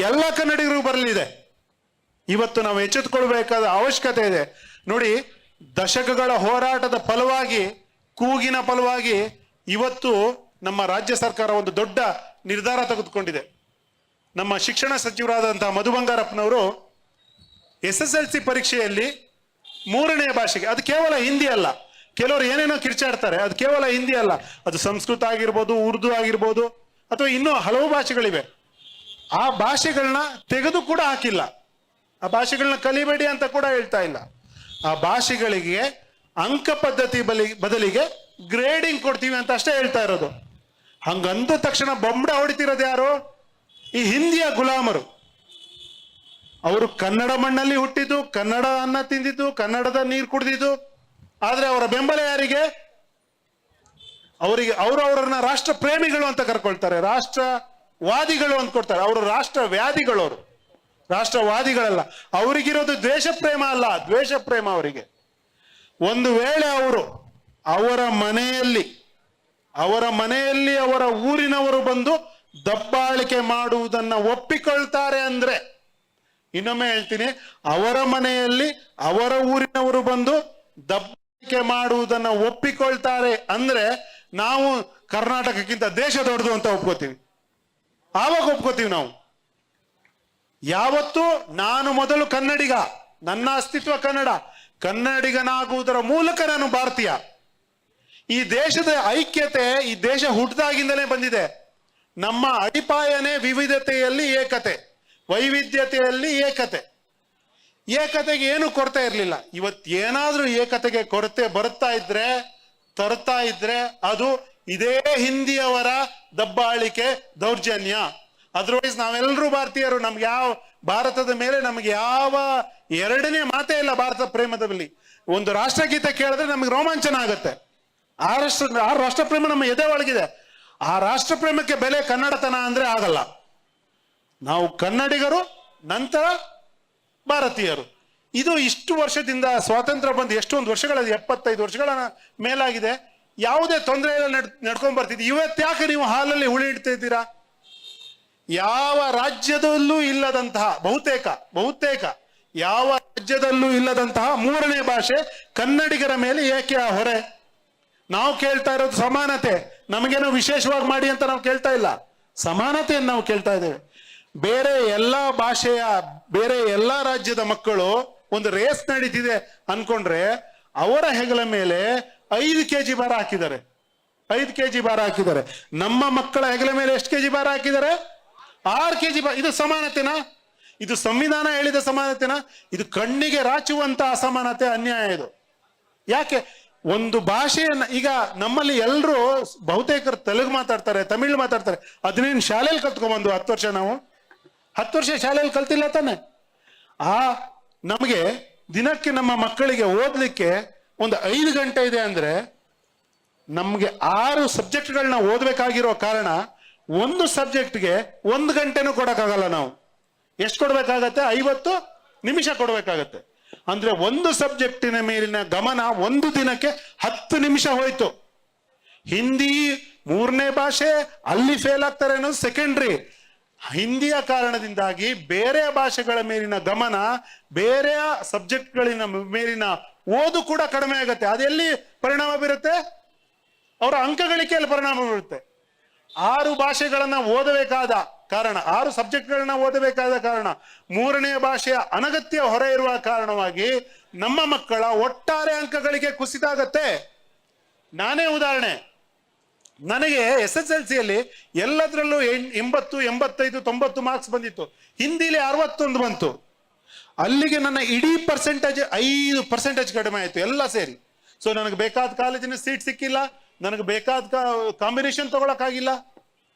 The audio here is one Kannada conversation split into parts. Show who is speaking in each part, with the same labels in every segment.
Speaker 1: ಎಲ್ಲ ಕನ್ನಡಿಗರಿಗೂ ಬರಲಿದೆ. ಇವತ್ತು ನಾವು ಎಚ್ಚೆತ್ತುಕೊಳ್ಬೇಕಾದ ಅವಶ್ಯಕತೆ ಇದೆ. ನೋಡಿ, ದಶಕಗಳ ಹೋರಾಟದ ಫಲವಾಗಿ, ಕೂಗಿನ ಫಲವಾಗಿ ಇವತ್ತು ನಮ್ಮ ರಾಜ್ಯ ಸರ್ಕಾರ ಒಂದು ದೊಡ್ಡ ನಿರ್ಧಾರ ತೆಗೆದುಕೊಂಡಿದೆ. ನಮ್ಮ ಶಿಕ್ಷಣ ಸಚಿವರಾದಂತಹ ಮಧು ಬಂಗಾರಪ್ಪನವರು SSLC ಪರೀಕ್ಷೆಯಲ್ಲಿ 3ನೇ ಭಾಷೆಗೆ, ಅದು ಕೇವಲ ಹಿಂದಿ ಅಲ್ಲ, ಕೆಲವರು ಏನೇನೋ ಕಿರ್ಚಾಡ್ತಾರೆ, ಅದು ಕೇವಲ ಹಿಂದಿ ಅಲ್ಲ, ಅದು ಸಂಸ್ಕೃತ ಆಗಿರ್ಬೋದು, ಉರ್ದು ಆಗಿರ್ಬೋದು, ಅಥವಾ ಇನ್ನೂ ಹಲವು ಭಾಷೆಗಳಿವೆ. ಆ ಭಾಷೆಗಳನ್ನ ತೆಗೆದು ಕೂಡ ಹಾಕಿಲ್ಲ, ಆ ಭಾಷೆಗಳನ್ನ ಕಲಿಬೇಡಿ ಅಂತ ಕೂಡ ಹೇಳ್ತಾ ಇಲ್ಲ. ಆ ಭಾಷೆಗಳಿಗೆ ಅಂಕ ಪದ್ಧತಿ ಬದಲಿಗೆ ಗ್ರೇಡಿಂಗ್ ಕೊಡ್ತೀವಿ ಅಂತ ಅಷ್ಟೇ ಹೇಳ್ತಾ ಇರೋದು. ಹಂಗಂದ ತಕ್ಷಣ ಬೊಂಬಡ ಹೊಡಿತಿರೋದು ಯಾರು? ಈ ಹಿಂದಿಯ ಗುಲಾಮರು. ಅವರು ಕನ್ನಡ ಮಣ್ಣಲ್ಲಿ ಹುಟ್ಟಿದ್ದು, ಕನ್ನಡ ಅನ್ನ ತಿಂದಿದ್ದು, ಕನ್ನಡದ ನೀರು ಕುಡಿದಿದ್ದು. ಆದ್ರೆ ಅವರ ಬೆಂಬಲ ಯಾರಿಗೆ? ಅವರನ್ನ ರಾಷ್ಟ್ರ ಪ್ರೇಮಿಗಳು ಅಂತ ಕರ್ಕೊಳ್ತಾರೆ, ರಾಷ್ಟ್ರವಾದಿಗಳು ಅಂತ ಕೊಡ್ತಾರೆ. ಅವರು ರಾಷ್ಟ್ರ ವ್ಯಾಧಿಗಳು, ಅವರು ರಾಷ್ಟ್ರವಾದಿಗಳಲ್ಲ. ಅವರಿಗಿರೋದು ದ್ವೇಷ ಪ್ರೇಮ ಅಲ್ಲ, ದ್ವೇಷ ಪ್ರೇಮ ಅವರಿಗೆ. ಒಂದು ವೇಳೆ ಅವರ ಮನೆಯಲ್ಲಿ ಅವರ ಊರಿನವರು ಬಂದು ದಬ್ಬಾಳಿಕೆ ಮಾಡುವುದನ್ನ ಒಪ್ಪಿಕೊಳ್ತಾರೆ ಅಂದ್ರೆ, ಇನ್ನೊಮ್ಮೆ ಹೇಳ್ತೀನಿ, ಅವರ ಮನೆಯಲ್ಲಿ ಅವರ ಊರಿನವರು ಬಂದು ದಬ್ಬಾಳಿಕೆ ಮಾಡುವುದನ್ನ ಒಪ್ಪಿಕೊಳ್ತಾರೆ ಅಂದ್ರೆ ನಾವು ಕರ್ನಾಟಕಕ್ಕಿಂತ ದೇಶ ದೊಡ್ಡದು ಅಂತ ಒಪ್ಕೋತೀವಿ. ಆವಾಗ ಒಪ್ಕೋತೀವಿ ನಾವು. ಯಾವತ್ತು ನಾನು ಮೊದಲು ಕನ್ನಡಿಗ, ನನ್ನ ಅಸ್ತಿತ್ವ ಕನ್ನಡಿಗನಾಗುವುದರ ಮೂಲಕ ನಾನು ಭಾರತೀಯ. ಈ ದೇಶದ ಐಕ್ಯತೆ ಈ ದೇಶ ಹುಟ್ಟಿದಾಗಿಂದಲೇ ಬಂದಿದೆ. ನಮ್ಮ ಅಡಿಪಾಯನೇ ವಿವಿಧತೆಯಲ್ಲಿ ಏಕತೆ, ವೈವಿಧ್ಯತೆಯಲ್ಲಿ ಏಕತೆ. ಏಕತೆಗೆ ಏನು ಕೊರತೆ ಇರಲಿಲ್ಲ. ಇವತ್ತೇನಾದ್ರೂ ಏಕತೆಗೆ ಕೊರತೆ ತರ್ತಾ ಇದ್ರೆ ಅದು ಇದೇ ಹಿಂದಿಯವರ ದಬ್ಬಾಳಿಕೆ, ದೌರ್ಜನ್ಯ. ಅದರ್ವೈಸ್ ನಾವೆಲ್ಲರೂ ಭಾರತೀಯರು. ನಮ್ಗೆ ಭಾರತದ ಮೇಲೆ ನಮ್ಗೆ ಯಾವ ಎರಡನೇ ಮಾತೇ ಇಲ್ಲ. ಭಾರತ ಪ್ರೇಮದಲ್ಲಿ ಒಂದು ರಾಷ್ಟ್ರಗೀತೆ ಕೇಳಿದ್ರೆ ನಮ್ಗೆ ರೋಮಾಂಚನ ಆಗುತ್ತೆ. ಆ ರಾಷ್ಟ್ರ ಪ್ರೇಮ ನಮ್ಮ ಎದೆ ಒಳಗಿದೆ. ಆ ರಾಷ್ಟ್ರ ಪ್ರೇಮಕ್ಕೆ ಬೆಲೆ ಕನ್ನಡತನ ಅಂದ್ರೆ ಆಗಲ್ಲ. ನಾವು ಕನ್ನಡಿಗರು, ನಂತರ ಭಾರತೀಯರು. ಇದು ಇಷ್ಟು ವರ್ಷದಿಂದ ಸ್ವಾತಂತ್ರ್ಯ ಬಂದು ಎಷ್ಟೊಂದು ವರ್ಷಗಳ 75 ವರ್ಷಗಳ ಮೇಲಾಗಿದೆ. ಯಾವುದೇ ತೊಂದರೆ ಇಲ್ಲ, ನಡ್ಕೊಂಡ್ ಬರ್ತಿದ್ವಿ. ಇವತ್ತ್ಯಾಕೆ ನೀವು ಹಾಲಲ್ಲಿ ಹುಳಿ ಇಡ್ತಾ ಇದ್ದೀರಾ? ಯಾವ ರಾಜ್ಯದಲ್ಲೂ ಇಲ್ಲದಂತಹ ಬಹುತೇಕ ಯಾವ ರಾಜ್ಯದಲ್ಲೂ ಇಲ್ಲದಂತಹ 3ನೇ ಭಾಷೆ ಕನ್ನಡಿಗರ ಮೇಲೆ ಏಕೆ ಆ ಹೊರೆ? ನಾವು ಕೇಳ್ತಾ ಇರೋದು ಸಮಾನತೆ. ನಮಗೇನೋ ವಿಶೇಷವಾಗಿ ಮಾಡಿ ಅಂತ ನಾವು ಕೇಳ್ತಾ ಇಲ್ಲ, ಸಮಾನತೆಯನ್ನು ನಾವು ಕೇಳ್ತಾ ಇದ್ದೇವೆ. ಬೇರೆ ಎಲ್ಲಾ ಭಾಷೆಯ, ಬೇರೆ ಎಲ್ಲಾ ರಾಜ್ಯದ ಮಕ್ಕಳು ಒಂದು ರೇಸ್ ನಡೀತಿದೆ ಅನ್ಕೊಂಡ್ರೆ ಅವರ ಹೆಗಲ ಮೇಲೆ 5 kg ಭಾರ ಹಾಕಿದ್ದಾರೆ. 5 kg ಭಾರ ಹಾಕಿದ್ದಾರೆ. ನಮ್ಮ ಮಕ್ಕಳ ಹೆಗಲ ಮೇಲೆ ಎಷ್ಟು kg ಭಾರ ಹಾಕಿದ್ದಾರೆ? 6 kg ಭಾರ. ಇದು ಸಮಾನತೆನಾ? ಇದು ಸಂವಿಧಾನ ಹೇಳಿದ ಸಮಾನತೆನಾ? ಇದು ಕಣ್ಣಿಗೆ ರಾಚುವಂತ ಅಸಮಾನತೆ, ಅನ್ಯಾಯ ಇದು. ಯಾಕೆ? ಒಂದು ಭಾಷೆಯನ್ನ, ಈಗ ನಮ್ಮಲ್ಲಿ ಎಲ್ಲರೂ ಬಹುತೇಕರು ತೆಲುಗು ಮಾತಾಡ್ತಾರೆ, ತಮಿಳು ಮಾತಾಡ್ತಾರೆ. ಅದನ್ನೇನು ಶಾಲೆಯಲ್ಲಿ ಕಲ್ತ್ಕೊಂಡ್ಬಂದು 10 ವರ್ಷ ನಾವು 10 ವರ್ಷ ಶಾಲೆಯಲ್ಲಿ ಕಲ್ತಿಲ್ಲ ತಾನೆ. ನಮಗೆ ದಿನಕ್ಕೆ ನಮ್ಮ ಮಕ್ಕಳಿಗೆ ಓದ್ಲಿಕ್ಕೆ ಒಂದು 5 ಗಂಟೆ ಇದೆ ಅಂದ್ರೆ ನಮ್ಗೆ 6 ಸಬ್ಜೆಕ್ಟ್ಗಳನ್ನ ಓದ್ಬೇಕಾಗಿರೋ ಕಾರಣ ಒಂದು ಸಬ್ಜೆಕ್ಟ್ಗೆ 1 ಗಂಟೆನೂ ಕೊಡಕ್ಕಾಗಲ್ಲ. ನಾವು ಎಷ್ಟು ಕೊಡ್ಬೇಕಾಗತ್ತೆ? 50 ನಿಮಿಷ ಕೊಡ್ಬೇಕಾಗತ್ತೆ. ಅಂದ್ರೆ ಒಂದು ಸಬ್ಜೆಕ್ಟಿನ ಮೇಲಿನ ಗಮನ ಒಂದು ದಿನಕ್ಕೆ 10 ನಿಮಿಷ ಹೋಯ್ತು. ಹಿಂದಿ 3ನೇ ಭಾಷೆ, ಅಲ್ಲಿ ಫೇಲ್ ಆಗ್ತಾರೆ ಅನ್ನೋದು ಸೆಕೆಂಡ್ರಿ. ಹಿಂದಿಯ ಕಾರಣದಿಂದಾಗಿ ಬೇರೆ ಭಾಷೆಗಳ ಮೇಲಿನ ಗಮನ, ಬೇರೆ ಸಬ್ಜೆಕ್ಟ್ಗಳಿನ ಮೇಲಿನ ಓದು ಕೂಡ ಕಡಿಮೆ ಆಗುತ್ತೆ. ಅದೆಲ್ಲಿ ಪರಿಣಾಮ ಬೀರುತ್ತೆ? ಅವರ ಅಂಕಗಳಿಕೆಯಲ್ಲಿ ಪರಿಣಾಮ ಬೀರುತ್ತೆ. 6 ಭಾಷೆಗಳನ್ನ ಓದಬೇಕಾದ ಕಾರಣ, 6 ಸಬ್ಜೆಕ್ಟ್ಗಳನ್ನ ಓದಬೇಕಾದ ಕಾರಣ, 3ನೇ ಭಾಷೆಯ ಅನಗತ್ಯ ಹೊರೆ ಇರುವ ಕಾರಣವಾಗಿ ನಮ್ಮ ಮಕ್ಕಳ ಒಟ್ಟಾರೆ ಅಂಕಗಳಿಗೆ ಕುಸಿತಾಗತ್ತೆ. ನಾನೇ ಉದಾಹರಣೆ. ನನಗೆ SSLCಯಲ್ಲಿ ಎಲ್ಲದರಲ್ಲೂ 80, 85, 90 ಮಾರ್ಕ್ಸ್ ಬಂದಿತ್ತು. ಹಿಂದಿಲಿ 61 ಬಂತು. ಅಲ್ಲಿಗೆ ನನ್ನ ಇಡೀ ಪರ್ಸೆಂಟೇಜ್ 5% ಕಡಿಮೆ ಆಯ್ತು ಎಲ್ಲ ಸೇರಿ. ಸೊ ನನಗೆ ಬೇಕಾದ ಕಾಲೇಜಿನ ಸೀಟ್ ಸಿಕ್ಕಿಲ್ಲ, ನನಗೆ ಬೇಕಾದ ಕಾಂಬಿನೇಷನ್ ತಗೊಳಕ್ಕಾಗಿಲ್ಲ.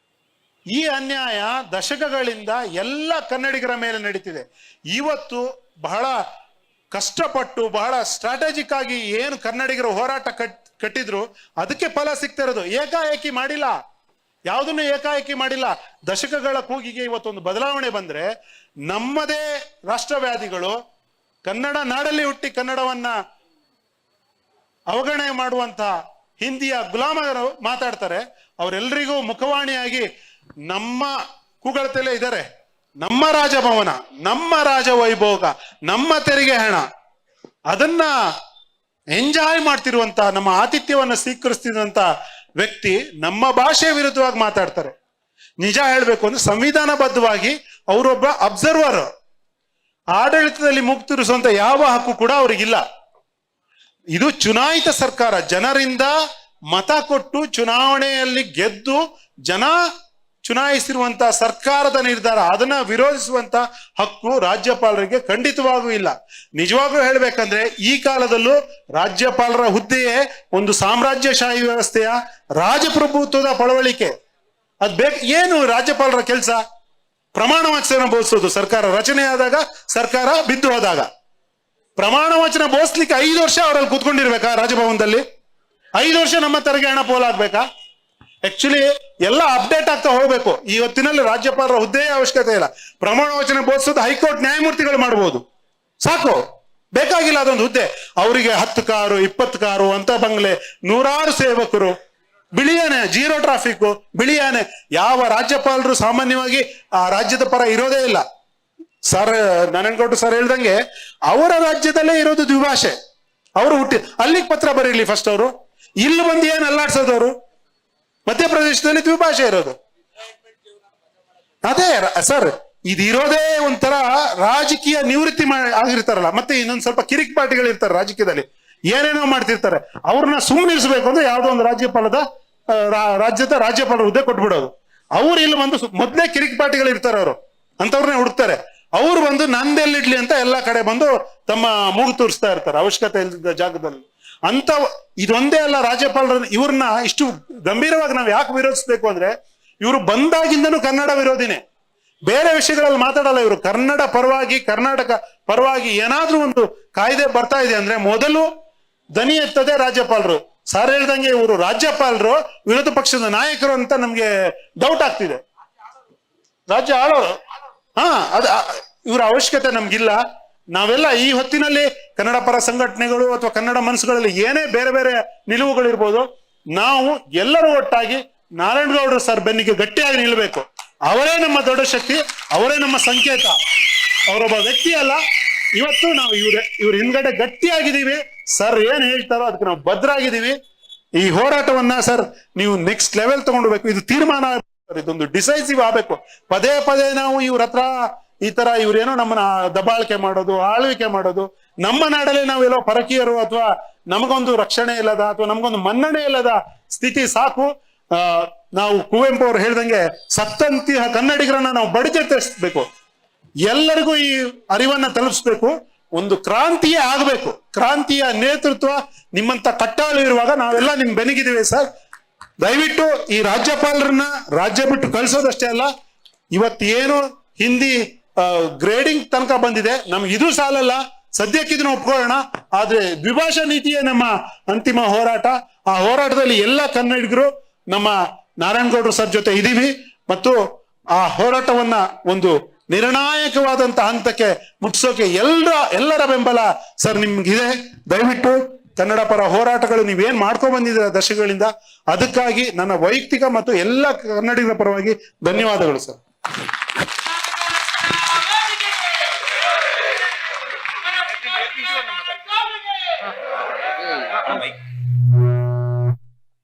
Speaker 1: ಈ ಅನ್ಯಾಯ ದಶಕಗಳಿಂದ ಎಲ್ಲ ಕನ್ನಡಿಗರ ಮೇಲೆ ನಡೀತಿದೆ. ಇವತ್ತು ಬಹಳ ಕಷ್ಟಪಟ್ಟು, ಬಹಳ ಸ್ಟ್ರಾಟಜಿಕ್ ಆಗಿ ಏನು ಕನ್ನಡಿಗರ ಹೋರಾಟ ಕಟ್ಟಿದ್ರು ಅದಕ್ಕೆ ಫಲ ಸಿಗ್ತಾ ಇರೋದು. ಏಕಾಏಕಿ ಮಾಡಿಲ್ಲ, ಯಾವುದನ್ನು ಏಕಾಏಕಿ ಮಾಡಿಲ್ಲ. ದಶಕಗಳ ಕೂಗಿಗೆ ಇವತ್ತೊಂದು ಬದಲಾವಣೆ ಬಂದ್ರೆ ನಮ್ಮದೇ ರಾಷ್ಟ್ರವ್ಯಾಧಿಗಳು ಕನ್ನಡ ನಾಡಲ್ಲಿ ಹುಟ್ಟಿ ಕನ್ನಡವನ್ನ ಅವಗಣನೆ ಮಾಡುವಂತ ಹಿಂದಿಯ ಗುಲಾಮರು ಮಾತಾಡ್ತಾರೆ. ಅವರೆಲ್ಲರಿಗೂ ಮುಖವಾಣಿಯಾಗಿ ನಮ್ಮ ಕೂಗಳತೆಯಲ್ಲೇ ಇದ್ದಾರೆ. ನಮ್ಮ ರಾಜಭವನ, ನಮ್ಮ ರಾಜವೈಭೋಗ, ನಮ್ಮ ತೆರಿಗೆ ಹಣ, ಅದನ್ನ ಎಂಜಾಯ್ ಮಾಡ್ತಿರುವಂತ, ನಮ್ಮ ಆತಿಥ್ಯವನ್ನ ಸ್ವೀಕರಿಸ್ತಿರುವಂತ ವ್ಯಕ್ತಿ ನಮ್ಮ ಭಾಷೆ ವಿರುದ್ಧವಾಗಿ ಮಾತಾಡ್ತಾರೆ. ನಿಜ ಹೇಳ್ಬೇಕು ಅಂದ್ರೆ ಸಂವಿಧಾನಬದ್ಧವಾಗಿ ಅವರೊಬ್ಬ ಅಬ್ಸರ್ವರ್, ಆಡಳಿತದಲ್ಲಿ ಮುಕ್ತಿರಿಸುವಂತ ಯಾವ ಹಕ್ಕು ಕೂಡ ಅವ್ರಿಗಿಲ್ಲ. ಇದು ಚುನಾಯಿತ ಸರ್ಕಾರ, ಜನರಿಂದ ಮತ ಕೊಟ್ಟು ಚುನಾವಣೆಯಲ್ಲಿ ಗೆದ್ದು ಜನ ಚುನಾಯಿಸಿರುವಂತ ಸರ್ಕಾರದ ನಿರ್ಧಾರ, ಅದನ್ನ ವಿರೋಧಿಸುವಂತ ಹಕ್ಕು ರಾಜ್ಯಪಾಲರಿಗೆ ಖಂಡಿತವಾಗೂ ಇಲ್ಲ. ನಿಜವಾಗ್ಲೂ ಹೇಳ್ಬೇಕಂದ್ರೆ ಈ ಕಾಲದಲ್ಲೂ ರಾಜ್ಯಪಾಲರ ಹುದ್ದೆಯೇ ಒಂದು ಸಾಮ್ರಾಜ್ಯಶಾಹಿ ವ್ಯವಸ್ಥೆಯ ರಾಜಪ್ರಭುತ್ವದ ಪಳವಳಿಕೆ. ಏನು ರಾಜ್ಯಪಾಲರ ಕೆಲಸ? ಪ್ರಮಾಣ ವಚನ ಬೋಧಿಸೋದು. ಸರ್ಕಾರ ರಚನೆ ಆದಾಗ, ಸರ್ಕಾರ ಬಿದ್ದು ಹೋದಾಗ ಪ್ರಮಾಣ ವಚನ ಬೋಧಿಸ್ಲಿಕ್ಕೆ 5 ವರ್ಷ ಅವರಲ್ಲಿ ಕೂತ್ಕೊಂಡಿರ್ಬೇಕಾ ರಾಜಭವನದಲ್ಲಿ? 5 ವರ್ಷ ನಮ್ಮ ತೆರಿಗೆ ಹಣ ಪೋಲಾಗ್ಬೇಕಾ? ಆಕ್ಚುಲಿ ಎಲ್ಲ ಅಪ್ಡೇಟ್ ಆಗ್ತಾ ಹೋಗ್ಬೇಕು. ಈ ಹೊತ್ತಿನಲ್ಲಿ ರಾಜ್ಯಪಾಲರ ಹುದ್ದೆಯ ಅವಶ್ಯಕತೆ ಇಲ್ಲ. ಪ್ರಮಾಣ ವಚನ ಬೋಧಿಸೋದು ಹೈಕೋರ್ಟ್ ನ್ಯಾಯಮೂರ್ತಿಗಳು ಮಾಡಬಹುದು, ಸಾಕು, ಬೇಕಾಗಿಲ್ಲ ಅದೊಂದು ಹುದ್ದೆ. ಅವರಿಗೆ 10 ಕಾರು 20 ಕಾರು ಅಂತ ಬಂಗ್ಲೆ, 100 ಸೇವಕರು, ಬಿಳಿಯಾನೆ, ಜೀರೋ ಟ್ರಾಫಿಕ್, ಬಿಳಿಯಾನೆ. ಯಾವ ರಾಜ್ಯಪಾಲರು ಸಾಮಾನ್ಯವಾಗಿ ಆ ರಾಜ್ಯದ ಪರ ಇರೋದೇ ಇಲ್ಲ. ಸರ್ ನಾರಾಯಣಗೌಡ್ರು ಸರ್ ಹೇಳ್ದಂಗೆ ಅವರ ರಾಜ್ಯದಲ್ಲೇ ಇರೋದು ದ್ವಿಭಾಷೆ. ಅವರು ಅಲ್ಲಿಗೆ ಪತ್ರ ಬರೀಲಿ ಫಸ್ಟ್. ಅವರು ಇಲ್ಲಿ ಬಂದು ಏನ್ ಅಲ್ಲಾಡ್ಸೋದವರು? ಮಧ್ಯಪ್ರದೇಶದಲ್ಲಿ ದ್ವಿಭಾಷೆ ಇರೋದು. ಅದೇ ಸರ್, ಇದಿರೋದೇ ಒಂಥರ ರಾಜಕೀಯ ನಿವೃತ್ತಿ ಆಗಿರ್ತಾರಲ್ಲ, ಮತ್ತೆ ಇನ್ನೊಂದ್ ಸ್ವಲ್ಪ ಕಿರಿಕ್ ಪಾರ್ಟಿಗಳು ಇರ್ತಾರೆ ರಾಜಕೀಯದಲ್ಲಿ, ಏನೇನೋ ಮಾಡ್ತಿರ್ತಾರೆ. ಅವ್ರನ್ನ ಸುಮ್ಮನಿರಿಸಬೇಕು ಅಂದ್ರೆ ಯಾವ್ದೋ ಒಂದು ರಾಜ್ಯದ ರಾಜ್ಯಪಾಲರ ಹುದ್ದೆ ಕೊಟ್ಬಿಡೋದು. ಅವ್ರು ಇಲ್ಲಿ ಬಂದು ಮೊದ್ಲೇ ಕಿರಿಕ್ ಪಾರ್ಟಿಗಳು ಇರ್ತಾರೆ, ಅವರು ಅಂತವ್ರನ್ನೇ ಹುಡುಕ್ತಾರೆ. ಅವ್ರು ಬಂದು ನಂದೆಲ್ಲಿಡ್ಲಿ ಅಂತ ಎಲ್ಲಾ ಕಡೆ ಬಂದು ತಮ್ಮ ಮೂಗು ತೋರಿಸ್ತಾ ಇರ್ತಾರೆ ಅವಶ್ಯಕತೆ ಇಲ್ಲದ ಜಾಗದಲ್ಲಿ. ಅಂತ ಇದೊಂದೇ ಅಲ್ಲ, ರಾಜ್ಯಪಾಲರ ಇವ್ರನ್ನ ಇಷ್ಟು ಗಂಭೀರವಾಗಿ ನಾವು ಯಾಕೆ ವಿರೋಧಿಸ್ಬೇಕು ಅಂದ್ರೆ, ಇವರು ಬಂದಾಗಿಂದನೂ ಕನ್ನಡ ವಿರೋಧಿನೇ. ಬೇರೆ ವಿಷಯಗಳಲ್ಲಿ ಮಾತಾಡಲ್ಲ ಇವರು. ಕನ್ನಡ ಪರವಾಗಿ, ಕರ್ನಾಟಕ ಪರವಾಗಿ ಏನಾದ್ರೂ ಒಂದು ಕಾಯ್ದೆ ಬರ್ತಾ ಇದೆ ಅಂದ್ರೆ ಮೊದಲು ದನಿ ಎತ್ತದೆ ರಾಜ್ಯಪಾಲರು. ಸಾರ್ ಹೇಳ್ದಂಗೆ ಇವರು ರಾಜ್ಯಪಾಲರು ವಿರೋಧ ಪಕ್ಷದ ನಾಯಕರು ಅಂತ ನಮ್ಗೆ ಡೌಟ್ ಆಗ್ತಿದೆ. ರಾಜ್ಯ ಆಳೋರು ಇವರ ಅವಶ್ಯಕತೆ ನಮ್ಗಿಲ್ಲ. ನಾವೆಲ್ಲ ಈ ಹೊತ್ತಿನಲ್ಲಿ ಕನ್ನಡ ಪರ ಸಂಘಟನೆಗಳು ಅಥವಾ ಕನ್ನಡ ಮನಸ್ಸುಗಳಲ್ಲಿ ಏನೇ ಬೇರೆ ಬೇರೆ ನಿಲುವುಗಳಿರ್ಬೋದು, ನಾವು ಎಲ್ಲರೂ ಒಟ್ಟಾಗಿ ನಾರಾಯಣಗೌಡರು ಸರ್ ಬೆನ್ನಿಗೆ ಗಟ್ಟಿಯಾಗಿ ನಿಲ್ಲಬೇಕು. ಅವರೇ ನಮ್ಮ ದೊಡ್ಡ ಶಕ್ತಿ, ಅವರೇ ನಮ್ಮ ಸಂಕೇತ. ಅವರೊಬ್ಬ ವ್ಯಕ್ತಿ ಅಲ್ಲ. ಇವತ್ತು ನಾವು ಇವ್ರ ಹಿಂದ್ಗಡೆ ಗಟ್ಟಿಯಾಗಿದ್ದೀವಿ. ಸರ್ ಏನ್ ಹೇಳ್ತಾರೋ ಅದಕ್ಕೆ ನಾವು ಭದ್ರಾಗಿದ್ದೀವಿ. ಈ ಹೋರಾಟವನ್ನ ಸರ್ ನೀವು ನೆಕ್ಸ್ಟ್ ಲೆವೆಲ್ ತಗೊಂಡ್ಬೇಕು. ಇದು ತೀರ್ಮಾನ, ಇದೊಂದು ಡಿಸೈಸಿವ್ ಆಗ್ಬೇಕು. ಪದೇ ಪದೇ ನಾವು ಇವ್ರ ಹತ್ರ ಈ ತರ ಇವ್ರೇನೋ ನಮ್ಮನ್ನ ದಬ್ಬಾಳಿಕೆ ಮಾಡೋದು, ಆಳ್ವಿಕೆ ಮಾಡೋದು, ನಮ್ಮ ನಾಡಲ್ಲಿ ನಾವೆಲ್ಲೋ ಪರಕೀಯರು ಅಥವಾ ನಮಗೊಂದು ರಕ್ಷಣೆ ಇಲ್ಲದ ಅಥವಾ ನಮಗೊಂದು ಮನ್ನಣೆ ಇಲ್ಲದ ಸ್ಥಿತಿ ಸಾಕು. ನಾವು ಕುವೆಂಪು ಅವರು ಹೇಳ್ದಂಗೆ ಸತ್ತಂತಿಹ ಕನ್ನಡಿಗರನ್ನ ನಾವು ಬಡಿದೆತ್ತಿಸ್ಬೇಕು. ಎಲ್ಲರಿಗೂ ಈ ಅರಿವನ್ನ ತಲುಪಿಸ್ಬೇಕು. ಒಂದು ಕ್ರಾಂತಿಯೇ ಆಗ್ಬೇಕು. ಕ್ರಾಂತಿಯ ನೇತೃತ್ವ ನಿಮ್ಮಂತ ಕಟ್ಟಾಳು ಇರುವಾಗ ನಾವೆಲ್ಲ ನಿಮ್ ಬೆನಿಗಿದ್ದೀವಿ ಸರ್. ದಯವಿಟ್ಟು ಈ ರಾಜ್ಯಪಾಲರನ್ನ ರಾಜ್ಯ ಬಿಟ್ಟು ಕಳಿಸೋದಷ್ಟೇ ಅಲ್ಲ, ಇವತ್ತೇನು ಹಿಂದಿ ಗ್ರೇಡಿಂಗ್ ತನಕ ಬಂದಿದೆ, ನಮ್ಗೆ ಇದು ಸಾಲಲ್ಲ. ಸದ್ಯಕ್ಕೆ ಇದನ್ನ ಒಪ್ಕೊಳ್ಳೋಣ. ಆದ್ರೆ ದ್ವಿಭಾಷಾ ನೀತಿಯೇ ನಮ್ಮ ಅಂತಿಮ ಹೋರಾಟ. ಆ ಹೋರಾಟದಲ್ಲಿ ಎಲ್ಲ ಕನ್ನಡಿಗರು ನಮ್ಮ ನಾರಾಯಣಗೌಡರು ಸರ್ ಜೊತೆ ಇದೀವಿ ಮತ್ತು ಆ ಹೋರಾಟವನ್ನ ಒಂದು ನಿರ್ಣಾಯಕವಾದಂತ ಹಂತಕ್ಕೆ ಮುಟ್ಸೋಕೆ ಎಲ್ಲರ ಬೆಂಬಲ ಸರ್ ನಿಮ್ಗಿದೆ. ದಯವಿಟ್ಟು ಕನ್ನಡ ಪರ ಹೋರಾಟಗಳು ನೀವೇನ್ ಮಾಡ್ಕೊಂಡ್ ಬಂದಿದ್ದೀರ ದಶಕಗಳಿಂದ, ಅದಕ್ಕಾಗಿ ನನ್ನ ವೈಯಕ್ತಿಕ ಮತ್ತು ಎಲ್ಲ ಕನ್ನಡಿಗರ ಪರವಾಗಿ ಧನ್ಯವಾದಗಳು ಸರ್.